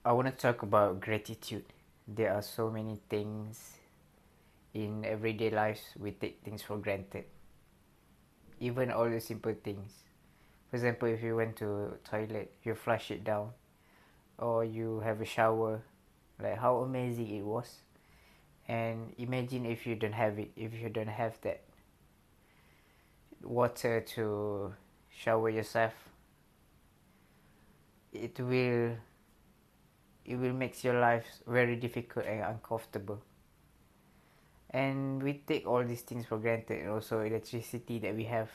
I want to talk about gratitude. There are so many things in everyday lives we take things for granted. Even all the simple things. For example, if you went to toilet, you flush it down, or you have a shower, like how amazing it was. And imagine if you don't have it, if you don't have that water to shower yourself, it will it will make your life very difficult and uncomfortable. And we take all these things for granted, and also electricity that we have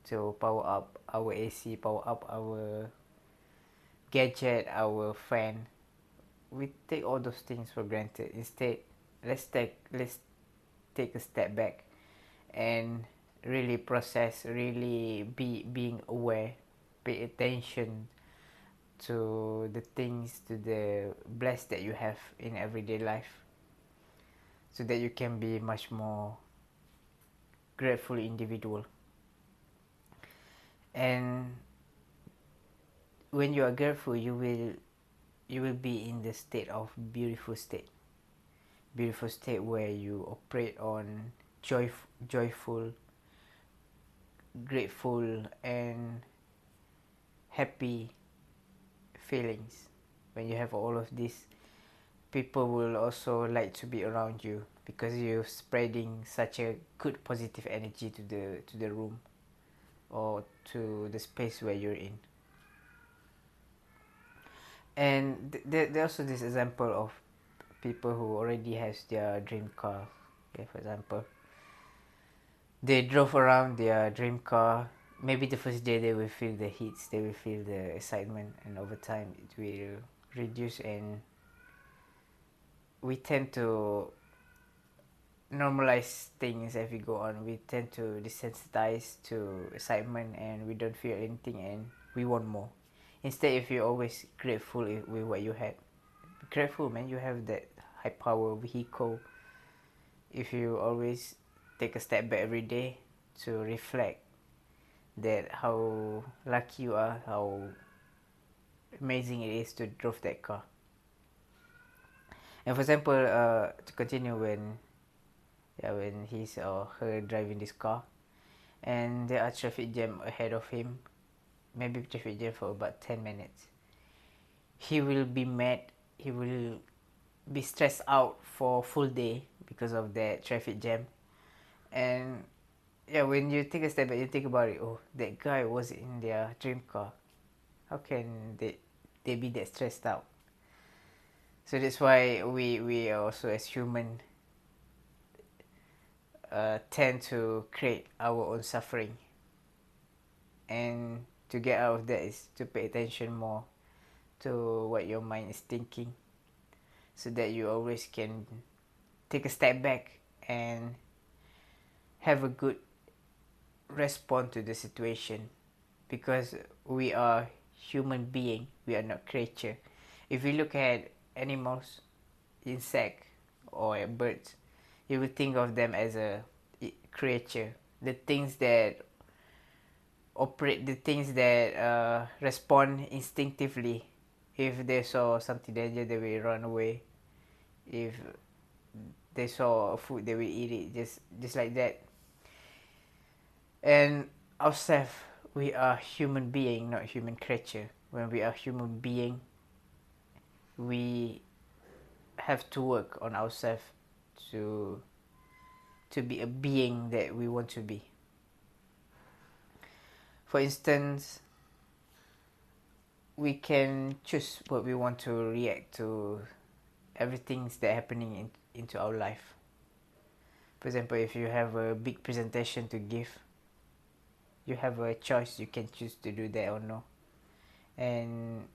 to power up our AC, power up our gadget, our fan. We take all those things for granted. Instead, let's take a step back and really process, really being aware, pay attention to the things, to the bless that you have in everyday life, so that you can be much more grateful individual. And when you are grateful, you will be in the state of beautiful state where you operate on joyful, grateful, and happy feelings. When you have all of this, people will also like to be around you because you're spreading such a good positive energy to the room or to the space where you're in. And there's also this example of people who already has their dream car. Okay, for example, they drove around their dream car. Maybe the first day they will feel the heats, they will feel the excitement, and over time it will reduce, and we tend to normalize things as we go on. We tend to desensitize to excitement, and we don't feel anything, and we want more. Instead, if you're always grateful with what you had, be grateful, man. You have that high power vehicle. If you always take a step back every day to reflect that how lucky you are, how amazing it is to drive that car. And for example, to continue, when he's or her driving this car, and there are traffic jam ahead of him, maybe traffic jam for about 10 minutes, he will be mad, he will be stressed out for full day because of that traffic jam. And yeah, when you take a step back, you think about it, oh, that guy was in their dream car, how can they be that stressed out? So that's why we also as human tend to create our own suffering, and to get out of that is to pay attention more to what your mind is thinking, so that you always can take a step back and have a good response to the situation, because we are human being, we are not creature. If you look at animals, insect, or birds, you will think of them as a creature, the things that operate, the things that respond instinctively. If they saw something danger, they will run away. If they saw food, they will eat it, just like that. And ourselves, we are human being, not human creature. When we are human being, we have to work on ourselves to be a being that we want to be. For instance, we can choose what we want to react to everything that's happening into our life. For example, if you have a big presentation to give, you have a choice, you can choose to do that or no. And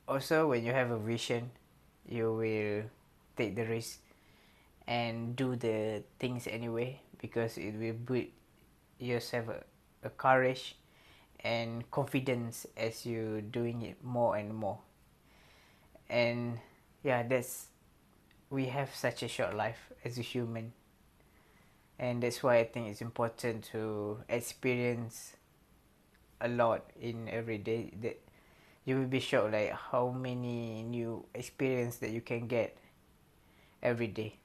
also, when you have a vision, you will take the risk and do the things anyway, because it will build yourself a courage and confidence as you doing it more and more. And yeah, we have such a short life as a human, and that's why I think it's important to experience a lot in every day, that you will be shocked like how many new experience that you can get every day.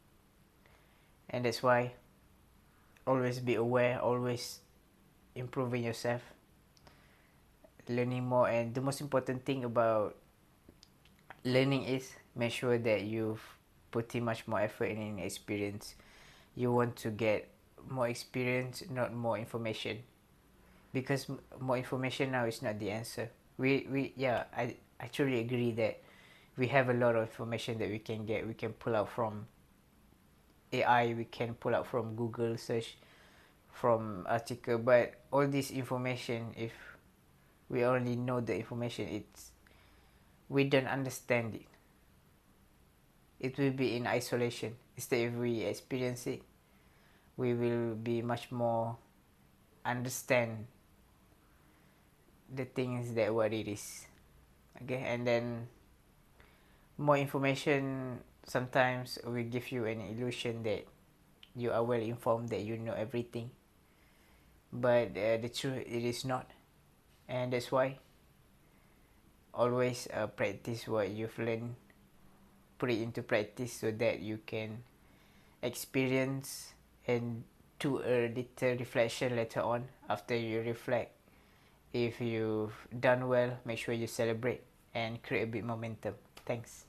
And that's why always be aware, always improving yourself, learning more. And the most important thing about learning is make sure that you've putting much more effort in experience. You want to get more experience, not more information, because more information now is not the answer. We yeah, I truly agree that we have a lot of information that we can get. We can pull out from AI, we can pull out from Google search, from article, but all this information, if we only know the information, it's we don't understand it. It will be in isolation. Instead, if we experience it, we will be much more understand the things that what it is. Okay, and then more information sometimes will give you an illusion that you are well informed, that you know everything, but the truth it is not. And that's why always practice what you've learned, put it into practice so that you can experience and do a little reflection later on. After you reflect, if you've done well, make sure you celebrate and create a bit momentum. Thanks.